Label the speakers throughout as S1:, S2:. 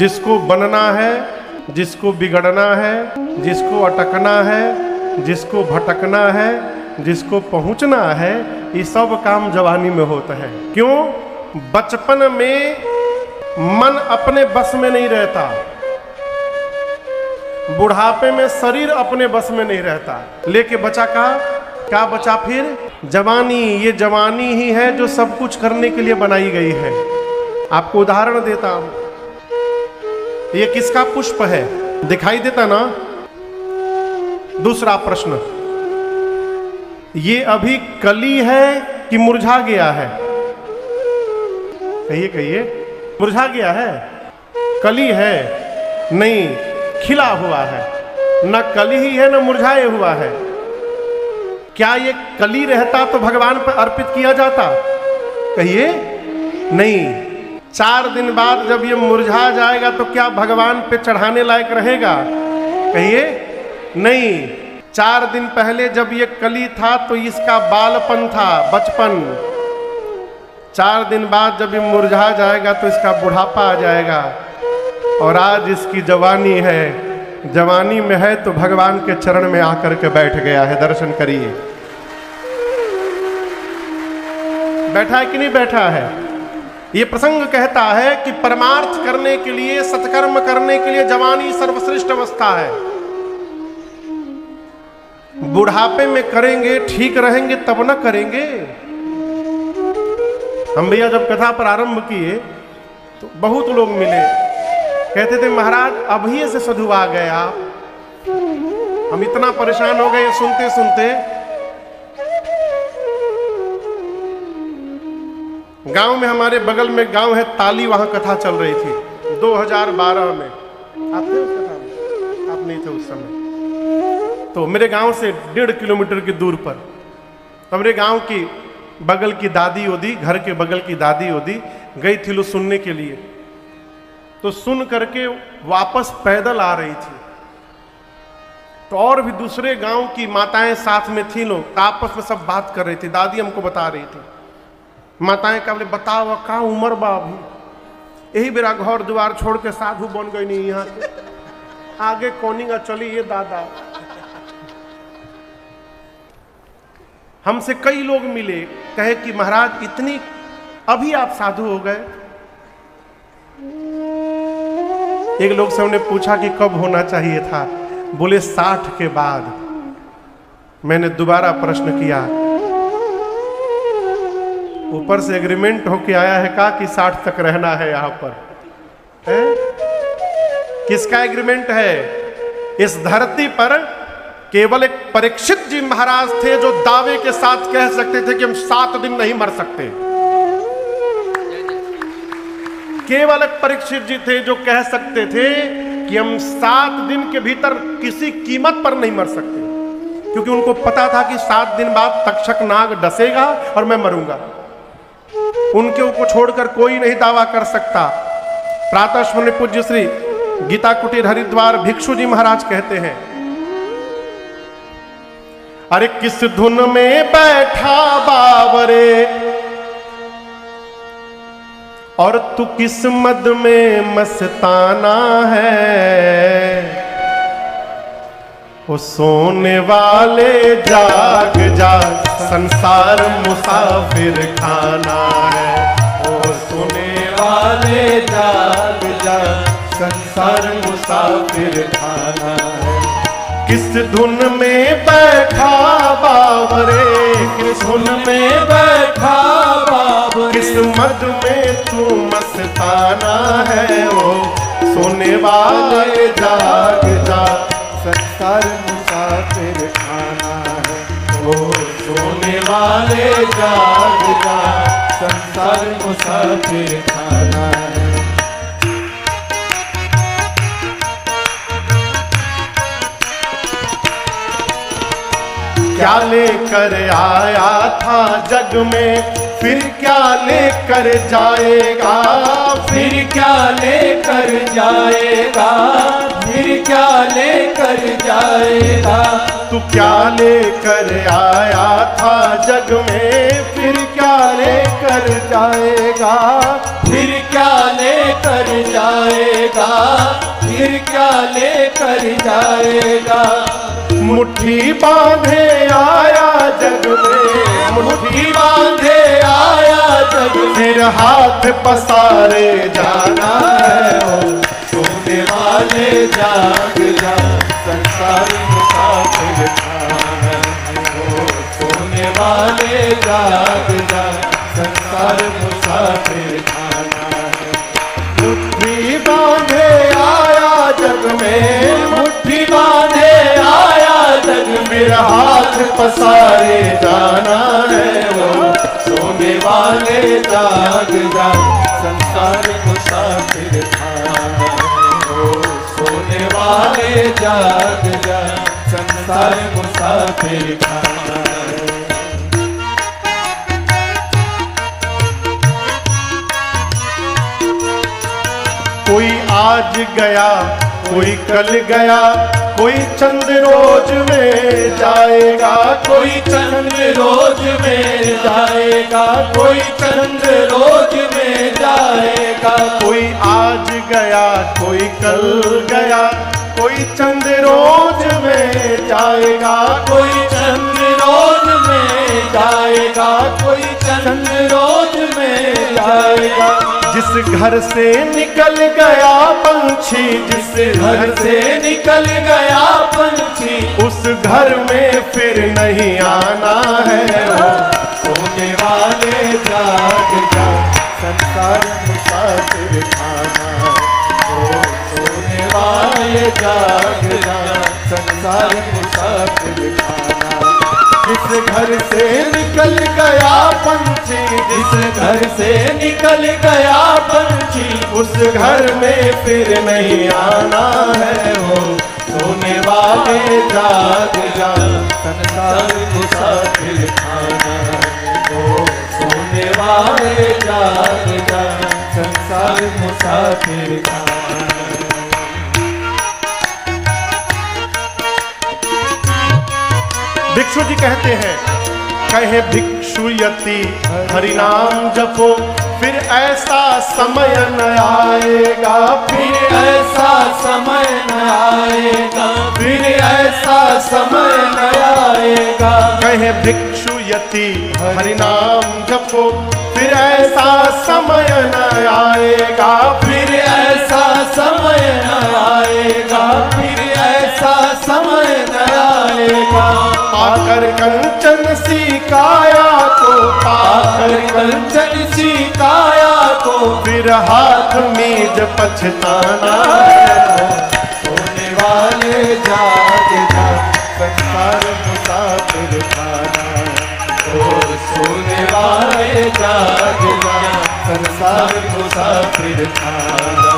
S1: जिसको बनना है, जिसको बिगड़ना है, जिसको अटकना है, जिसको भटकना है, जिसको पहुंचना है, ये सब काम जवानी में होता है। क्यों? बचपन में मन अपने बस में नहीं रहता, बुढ़ापे में शरीर अपने बस में नहीं रहता। लेके बचा क्या बचा फिर? जवानी। ये जवानी ही है जो सब कुछ करने के लिए बनाई गई है। आपको उदाहरण देता हूं, ये किसका पुष्प है? दिखाई देता ना? दूसरा प्रश्न, ये अभी कली है कि मुरझा गया है? कहिए कहिए, मुरझा गया है? कली है? नहीं, खिला हुआ है। न कली ही है न मुरझाए हुआ है। क्या ये कली रहता तो भगवान पर अर्पित किया जाता? कहिए नहीं। 4 दिन बाद जब ये मुरझा जाएगा तो क्या भगवान पे चढ़ाने लायक रहेगा? कहिए नहीं। 4 दिन पहले जब ये कली था तो इसका बालपन था, बचपन। 4 दिन बाद जब ये मुरझा जाएगा तो इसका बुढ़ापा आ जाएगा। और आज इसकी जवानी है, जवानी में है तो भगवान के चरण में आकर के बैठ गया है। दर्शन करिए, बैठा है कि नहीं बैठा है? ये प्रसंग कहता है कि परमार्थ करने के लिए, सत्कर्म करने के लिए जवानी सर्वश्रेष्ठ अवस्था है। बुढ़ापे में करेंगे, ठीक रहेंगे तब न करेंगे। हम भैया जब कथा प्रारंभ किए तो बहुत लोग मिले, कहते थे महाराज अभी से साधु आ गए आप, हम इतना परेशान हो गए सुनते सुनते। गांव में, हमारे बगल में गांव है ताली, वहां कथा चल रही थी 2012 में। आप थे उस कथा में? आप नहीं थे उस समय। तो मेरे गांव से 1.5 किलोमीटर की दूर पर हमारे गांव की बगल की दादी ओदी, घर के बगल की दादी ओदी गई थी लो सुनने के लिए। तो सुन करके वापस पैदल आ रही थी, तो और भी दूसरे गांव की माताएं साथ में थी लोग, आपस में सब बात कर रही थी। दादी हमको बता रही थी, माताएं का बोले बताओ का उम्र बा अभी, यही बेरा घर द्वार छोड़ के साधु बन गई नहीं, यहाँ आगे कौनिंगा चली ये दादा। हमसे कई लोग मिले, कहे कि महाराज इतनी अभी आप साधु हो गए। एक लोग से हमने पूछा कि कब होना चाहिए था? बोले 60 के बाद। मैंने दोबारा प्रश्न किया, ऊपर से एग्रीमेंट होके आया है का कि 60 तक रहना है यहां पर? है? किसका एग्रीमेंट है? इस धरती पर केवल एक परीक्षित जी महाराज थे जो दावे के साथ कह सकते थे कि हम 7 दिन नहीं मर सकते। केवल एक परीक्षित जी थे जो कह सकते थे कि हम 7 दिन के भीतर किसी कीमत पर नहीं मर सकते, क्योंकि उनको पता था कि 7 दिन बाद तक्षक नाग डसेगा और मैं मरूंगा। उनके ऊपर छोड़कर कोई नहीं दावा कर सकता। प्रातः स्मरणीय पूज्य श्री गीता कुटीर हरिद्वार भिक्षु जी महाराज कहते हैं, अरे किस धुन में बैठा बावरे और तू किस मद में मस्ताना है, वो सोने वाले जाग जा संसार मुसाफिर खाना है, वो सोने वाले जाग जा संसार मुसाफिर खाना है। किस धुन में बैठा बावरे, किस धुन में बैठा बावरे, किस मद में तू मस्ताना है, वो सोने वाले जाग जा संसार मुसाफिर खाना है, वो सोने वाले जाग जा संसार मुसाफिर खाना है। क्या लेकर आया था जग में, फिर क्या लेकर जाएगा, फिर क्या लेकर जाएगा, फिर
S2: क्या लेकर जाएगा।
S1: तू क्या लेकर आया था जग में, फिर क्या लेकर जाएगा।
S2: फिर क्या लेकर जाएगा, फिर क्या लेकर जाएगा।
S1: मुट्ठी बांधे आया जग में,
S2: मुट्ठी बांधे आया जग में,
S1: फिर हाथ पसारे जाना है।
S2: सोने वाले जाग जा, संसार मुसाफिर खाना है। सोने वाले जाग जा, संसार मुसाफिर खाना है।
S1: मुट्ठी बांधे आया जग में,
S2: मुट्ठी बांधे आया जग में,
S1: फिर हाथ पसारे जाना है। वो
S2: सोने वाले जाग जा, संसार मुसाफिर खाना है। सोने वाले जाग जा, संसार मुसाफिर खाना है।
S1: कोई आज गया, कोई कल गया, कोई चंद रोज में जाएगा।
S2: कोई चंद रोज में जाएगा, कोई चंद रोज में जाएगा।
S1: कोई आज गया, कोई कल गया, कोई चंद रोज में जाएगा।
S2: कोई चंद रोज में जाएगा, कोई चंद रोज में जाएगा।
S1: जिस घर से निकल गया पंछी, जिस
S2: घर से निकल गया पंछी,
S1: उस घर में फिर नहीं आना है।
S2: सोने वाले जाग जा, संसार मुसाफिर खाना है। सोने वाले जाग जा, संसार मुसाफिर खाना।
S1: जिस घर से निकल गया पंछी,
S2: जिस घर से निकल गया पंछी,
S1: उस घर में फिर नहीं आना है। वो
S2: सोने वाले जाग जा, संसार मुसाफिर खाना है। सोने वाले जाग जा, संसार मुसाफिर खाना है।
S1: भिक्षु जी कहते हैं, कहे भिक्षु यति हरि नाम जपो, फिर ऐसा समय न आएगा।
S2: फिर ऐसा समय न आएगा, फिर ऐसा समय न आएगा।
S1: कहे भिक्षु यति हरि नाम जपो, फिर ऐसा समय न आएगा।
S2: फिर ऐसा समय न आएगा, फिर ऐसा समय न आएगा।
S1: पाकर कंचन सी काया को,
S2: पाकर कंचन सी काया को,
S1: फिर हाथ मीज पछताना है।
S2: सोने वाले जाग जा, संसार मुसाफिर खाना। सोने वाले जाग जा, संसार मुसाफिर खाना।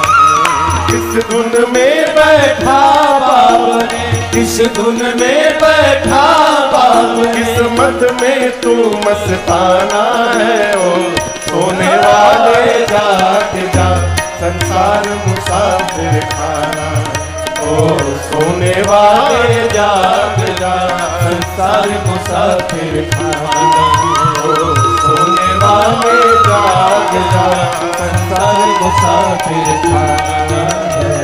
S1: किस धुन में
S2: बैठा बाब ने, किस धुन में बैठा बाब ने,
S1: किस्मत में तू मस्ताना है। ओ
S2: सोने वाले जाग जा, संसार मुसाफिर खाना। ओ सोने वाले जाग जा, संसार मुसाफिर खाना। ओ सोने वाले जाग जा, संसार मुसाफिर खाना है।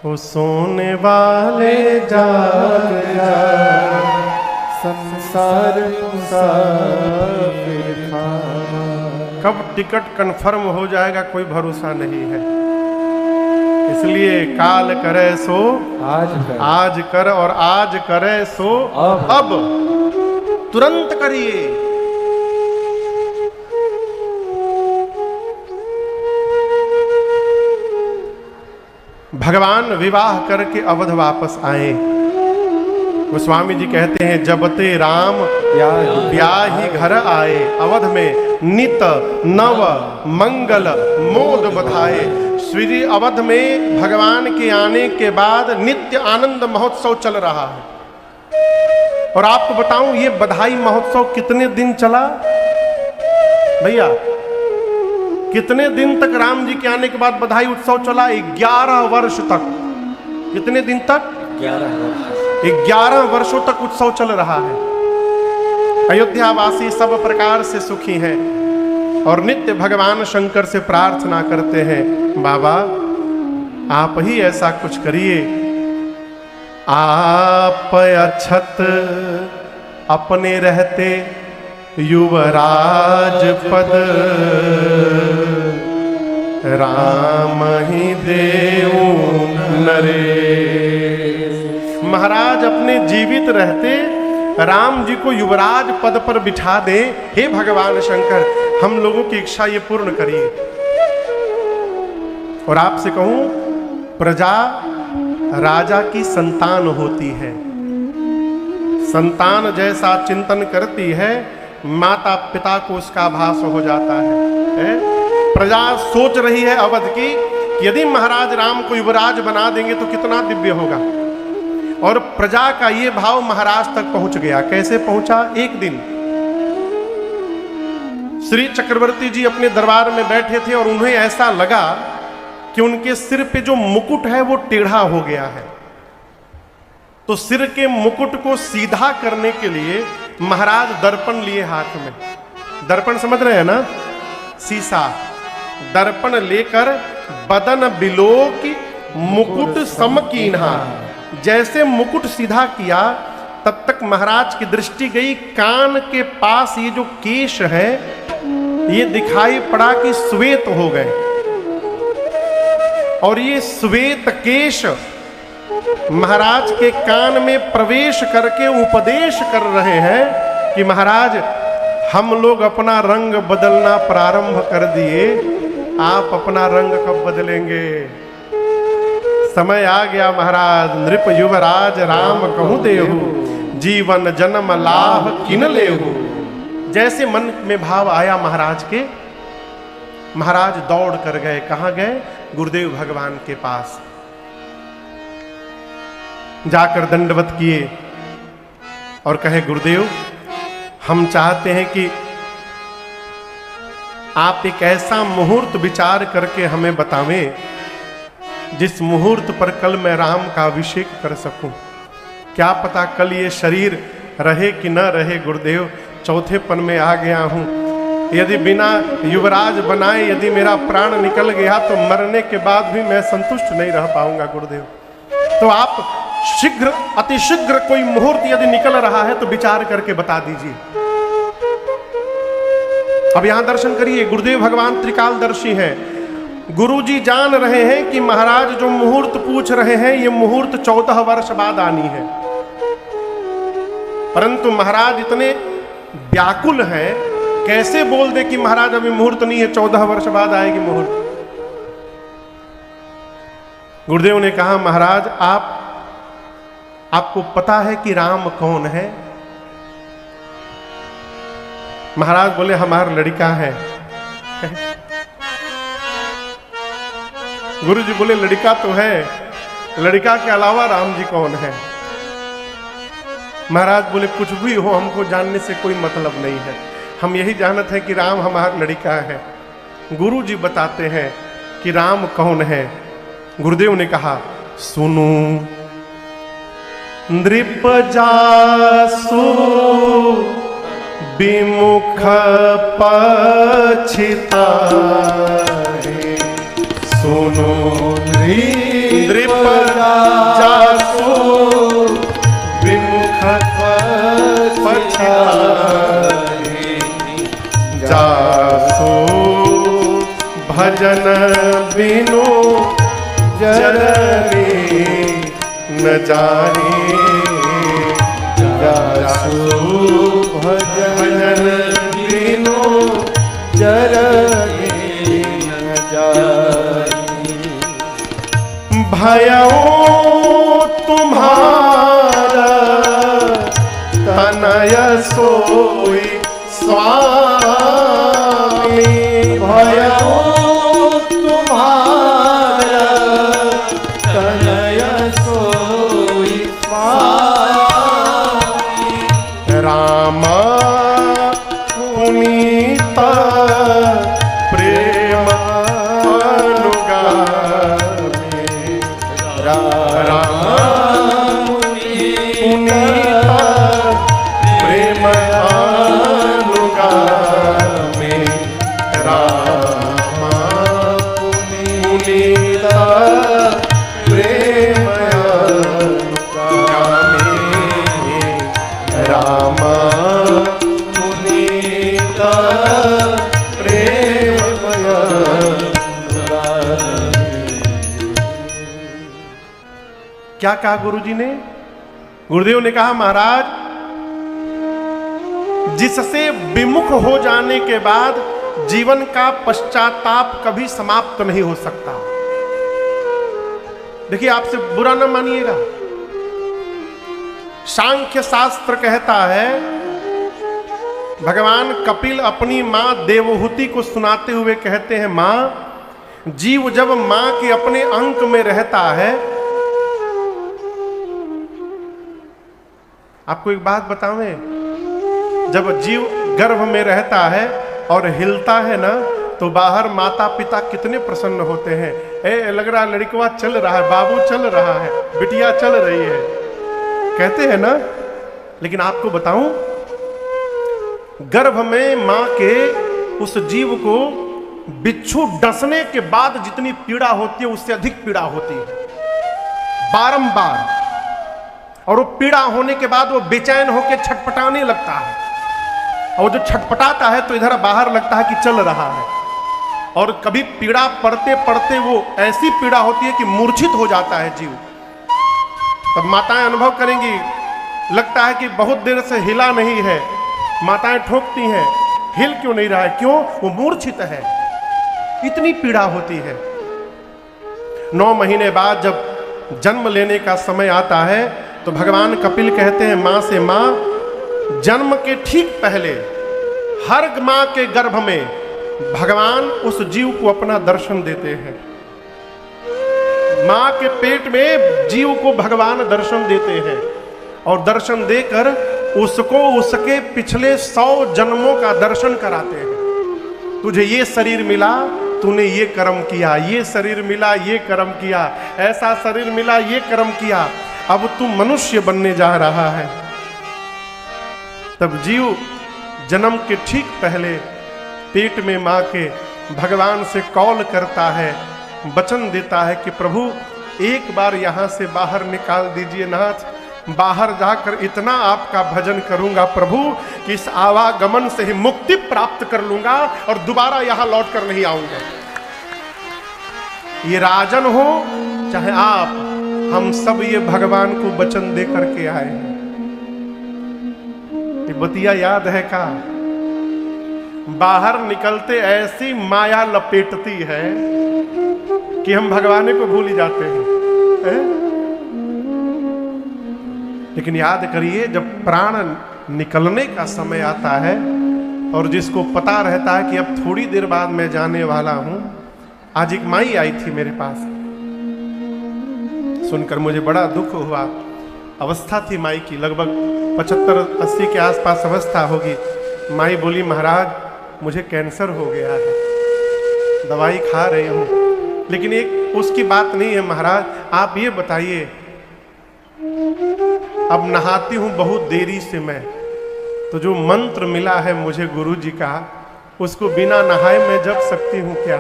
S1: ओ सोने वाले जाग जा,
S2: संसार मुसाफिर खाना।
S1: कब टिकट कंफर्म हो जाएगा कोई भरोसा नहीं है। इसलिए काल करे सो आज कर, और आज करे सो अब तुरंत करिए। भगवान विवाह करके अवध वापस आए। गोस्वामी जी कहते हैं, जबते राम ब्याही घर आए, अवध में नित नव मंगल मोद बधाए। श्री अवध में भगवान के आने के बाद नित्य आनंद महोत्सव चल रहा है। और आपको बताऊं, ये बधाई महोत्सव कितने दिन चला भैया? कितने दिन तक राम जी के आने के बाद बधाई उत्सव चला? 11 वर्ष तक। कितने दिन तक? 11 वर्षों तक उत्सव चल रहा है। अयोध्यावासी सब प्रकार से सुखी हैं और नित्य भगवान शंकर से प्रार्थना करते हैं, बाबा आप ही ऐसा कुछ करिए, आप अक्षत अपने रहते युवराज पद, राम ही देऊ नरेश। महाराज अपने जीवित रहते राम जी को युवराज पद पर बिठा दे। हे भगवान शंकर, हम लोगों की इच्छा ये पूर्ण करिए। और आपसे कहूं, प्रजा राजा की संतान होती है। संतान जैसा चिंतन करती है, माता पिता को उसका भास हो जाता है? प्रजा सोच रही है अवध की कि यदि महाराज राम को युवराज बना देंगे तो कितना दिव्य होगा। और प्रजा का ये भाव महाराज तक पहुंच गया। कैसे पहुंचा? एक दिन श्री चक्रवर्ती जी अपने दरबार में बैठे थे और उन्हें ऐसा लगा कि उनके सिर पे जो मुकुट है वो टेढ़ा हो गया है। तो सिर के मुकुट को सीधा करने के लिए महाराज दर्पण लिए हाथ में। दर्पण समझ रहे हैं ना? शीशा। दर्पण लेकर बदन बिलोक मुकुट समकीन्हा। जैसे मुकुट सीधा किया तब तक महाराज की दृष्टि गई कान के पास ये जो केश है ये दिखाई पड़ा कि श्वेत हो गए। और ये श्वेत केश महाराज के कान में प्रवेश करके उपदेश कर रहे हैं कि महाराज हम लोग अपना रंग बदलना प्रारंभ कर दिए, आप अपना रंग कब बदलेंगे? समय आ गया महाराज, नृप युवराज राम कहूं देहु, जीवन जन्म लाभ किन लेहु। जैसे मन में भाव आया महाराज के, महाराज दौड़ कर गए। कहां गए? गुरुदेव भगवान के पास जाकर दंडवत किए और कहे, गुरुदेव हम चाहते हैं कि आप एक ऐसा मुहूर्त विचार करके हमें बतावें जिस मुहूर्त पर कल मैं राम का अभिषेक कर सकूं। क्या पता कल ये शरीर रहे कि न रहे गुरुदेव, चौथेपन में आ गया हूं। यदि बिना युवराज बनाए यदि मेरा प्राण निकल गया तो मरने के बाद भी मैं संतुष्ट नहीं रह पाऊंगा गुरुदेव। तो आप शीघ्र, अतिशीघ्र कोई मुहूर्त यदि निकल रहा है तो विचार करके बता दीजिए। अब यहां दर्शन करिए, गुरुदेव भगवान त्रिकालदर्शी हैं। गुरुजी जान रहे हैं कि महाराज जो मुहूर्त पूछ रहे हैं ये मुहूर्त 14 वर्ष बाद आनी है, परंतु महाराज इतने व्याकुल हैं, कैसे बोल दे कि महाराज अभी मुहूर्त नहीं है, 14 वर्ष बाद आएगी मुहूर्त। गुरुदेव ने कहा, महाराज आपको पता है कि राम कौन है? महाराज बोले, हमारा लड़का है। गुरु जी बोले, लड़का तो है, लड़का के अलावा राम जी कौन है? महाराज बोले, कुछ भी हो हमको जानने से कोई मतलब नहीं है, हम यही जानते हैं कि राम हमारा लड़का है। गुरु जी बताते हैं कि राम कौन है। गुरुदेव ने कहा, सुनो नृप जासु विमुख पछिता,
S2: सुनो
S1: नृप जासु विमुख पछिता, जासु भजन बिनु जननी न जानी,
S2: जासु भजन बिनु जननी न जानी।
S1: भयउ तुम्हारा तनय सोई स्वामी,
S2: भयउ तुम्हारा तनय सोई स्वामी।
S1: राम पुनीत प्रेम
S2: का प्रेममय
S1: क्या कहा गुरुजी ने? गुरुदेव ने कहा महाराज, जिससे विमुख हो जाने के बाद जीवन का पश्चाताप कभी समाप्त नहीं हो सकता। देखिए, आपसे बुरा ना मानिएगा, सांख्य शास्त्र कहता है, भगवान कपिल अपनी मां देवहूति को सुनाते हुए कहते हैं, मां, जीव जब मां के अपने अंक में रहता है, आपको एक बात बतावें, जब जीव गर्भ में रहता है और हिलता है ना, तो बाहर माता पिता कितने प्रसन्न होते हैं। ए, लग रहा लड़कवा चल रहा है, बाबू चल रहा है, बिटिया चल रही है, कहते हैं ना। लेकिन आपको बताऊं, गर्भ में मां के उस जीव को बिच्छू डसने के बाद जितनी पीड़ा होती है, उससे अधिक पीड़ा होती है, बारंबार। और वो पीड़ा होने के बाद वो बेचैन होकर छटपटाने लगता है, और जो छटपटाता है तो इधर बाहर लगता है कि चल रहा है। और कभी पीड़ा पड़ते पड़ते वो ऐसी पीड़ा होती है कि मूर्छित हो जाता है जीव। तब माताएं अनुभव करेंगी, लगता है कि बहुत देर से हिला नहीं है, माताएं ठोकती हैं, हिल क्यों नहीं रहा है? क्यों? वो मूर्छित है, इतनी पीड़ा होती है। 9 महीने बाद जब जन्म लेने का समय आता है, तो भगवान कपिल कहते हैं मां से, मां, जन्म के ठीक पहले हर मां के गर्भ में भगवान उस जीव को अपना दर्शन देते हैं। मां के पेट में जीव को भगवान दर्शन देते हैं, और दर्शन देकर उसको उसके पिछले 100 जन्मों का दर्शन कराते हैं। तुझे ये शरीर मिला, तूने ये कर्म किया, ये शरीर मिला, ये कर्म किया, ऐसा शरीर मिला, ये कर्म किया, अब तू मनुष्य बनने जा रहा है। तब जीव जन्म के ठीक पहले पेट में मां के भगवान से कॉल करता है, वचन देता है कि प्रभु एक बार यहां से बाहर निकाल दीजिए नाथ, बाहर जाकर इतना आपका भजन करूंगा प्रभु कि इस आवागमन से ही मुक्ति प्राप्त कर लूंगा और दोबारा यहां लौट कर नहीं आऊंगा। ये राजन हो चाहे आप, हम सब ये भगवान को वचन दे करके आए हैं। ये बतिया याद है का? बाहर निकलते ऐसी माया लपेटती है कि हम भगवान को भूल ही जाते हैं। लेकिन याद करिए, जब प्राण निकलने का समय आता है और जिसको पता रहता है कि अब थोड़ी देर बाद मैं जाने वाला हूं। आज एक माई आई थी मेरे पास, सुनकर मुझे बड़ा दुख हुआ। अवस्था थी माई की लगभग 75-80 के आसपास अवस्था होगी। माई बोली, महाराज मुझे कैंसर हो गया है, दवाई खा रही हूँ, लेकिन एक उसकी बात नहीं है महाराज, आप ये बताइए, अब नहाती हूँ बहुत देरी से मैं, तो जो मंत्र मिला है मुझे गुरु जी का, उसको बिना नहाए मैं जप सकती हूँ क्या?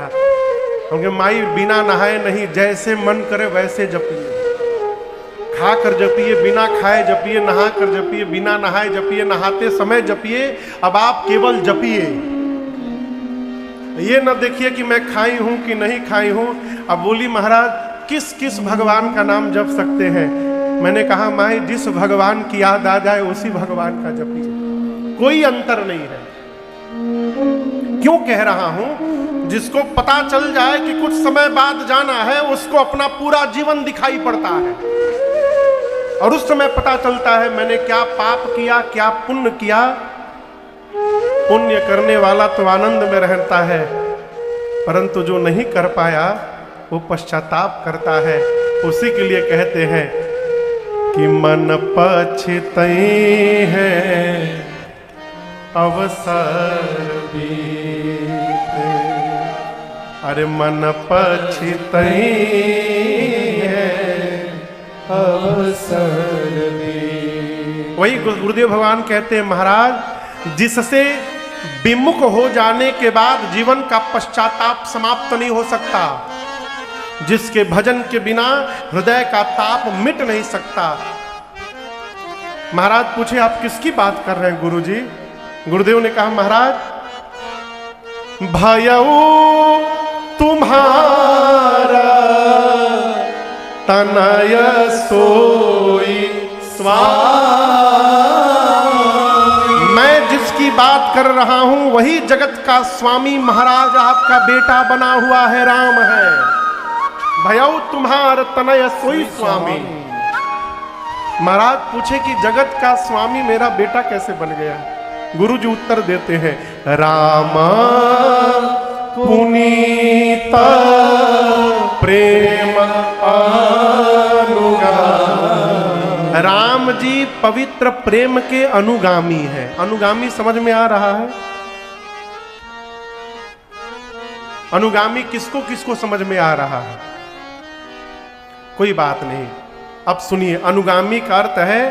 S1: क्योंकि माई बिना नहाए नहीं, जैसे मन करे वैसे जपिए, खा कर जपिए, बिना खाए जपिए, नहा कर जपिए, बिना नहाए जपिए, नहाते समय जपिए। अब आप केवल जपिए, ये न देखिए कि मैं खाई हूं कि नहीं खाई हूं। अब बोली, महाराज किस किस भगवान का नाम जप सकते हैं? मैंने कहा, माई जिस भगवान की याद आ जाए उसी भगवान का जपिए, कोई अंतर नहीं है। क्यों कह रहा हूं? जिसको पता चल जाए कि कुछ समय बाद जाना है, उसको अपना पूरा जीवन दिखाई पड़ता है, और उस समय पता चलता है मैंने क्या पाप किया, क्या पुण्य किया। पुण्य करने वाला तो आनंद में रहता है, परंतु जो नहीं कर पाया वो पश्चाताप करता है। उसी के लिए कहते हैं कि मन पछतई है अवसर बीते, अरे मन पछतई है अवसर बीते। वही गुरुदेव भगवान कहते हैं, महाराज जिससे विमुख हो जाने के बाद जीवन का पश्चाताप समाप्त नहीं हो सकता, जिसके भजन के बिना हृदय का ताप मिट नहीं सकता। महाराज पूछे, आप किसकी बात कर रहे हैं गुरुजी? गुरुदेव ने कहा, महाराज भयऊ तुम्हारा तनय सोई स्वामी। मैं जिसकी बात कर रहा हूं वही जगत का स्वामी महाराज आपका बेटा बना हुआ है, राम है। भयऊ तुम्हार तनय सोई स्वामी। महाराज पूछे कि जगत का स्वामी मेरा बेटा कैसे बन गया? गुरु जी उत्तर देते हैं, राम पुनीत प्रेम अनुगामी। राम जी पवित्र प्रेम के अनुगामी हैं। अनुगामी समझ में आ रहा है? अनुगामी किसको किसको समझ में आ रहा है? कोई बात नहीं, अब सुनिए। अनुगामी का अर्थ है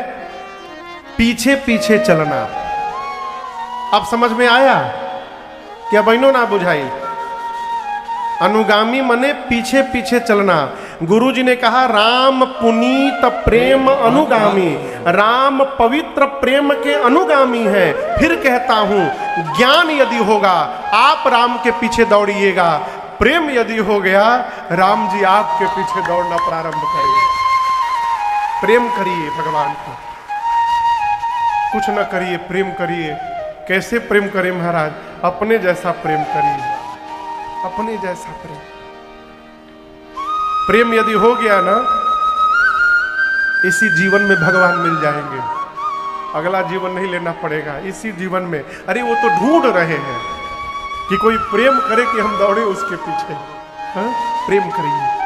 S1: पीछे पीछे चलना। अब समझ में आया क्या बहनों? ना बुझाई? अनुगामी मने पीछे पीछे चलना। गुरु जी ने कहा राम पुनीत प्रेम अनुगामी। राम पवित्र प्रेम के अनुगामी है। फिर कहता हूं, ज्ञान यदि होगा आप राम के पीछे दौड़िएगा, प्रेम यदि हो गया राम जी आपके पीछे दौड़ना प्रारंभ करेंगे। प्रेम करिए भगवान को, कुछ न करिए, प्रेम करिए। कैसे प्रेम करें महाराज? अपने जैसा प्रेम करिए, अपने जैसा प्रेम। प्रेम यदि हो गया ना, इसी जीवन में भगवान मिल जाएंगे। अगला जीवन नहीं लेना पड़ेगा, इसी जीवन में। अरे वो तो ढूंढ रहे हैं कि कोई प्रेम करे कि हम दौड़े उसके पीछे। हाँ? प्रेम करिए।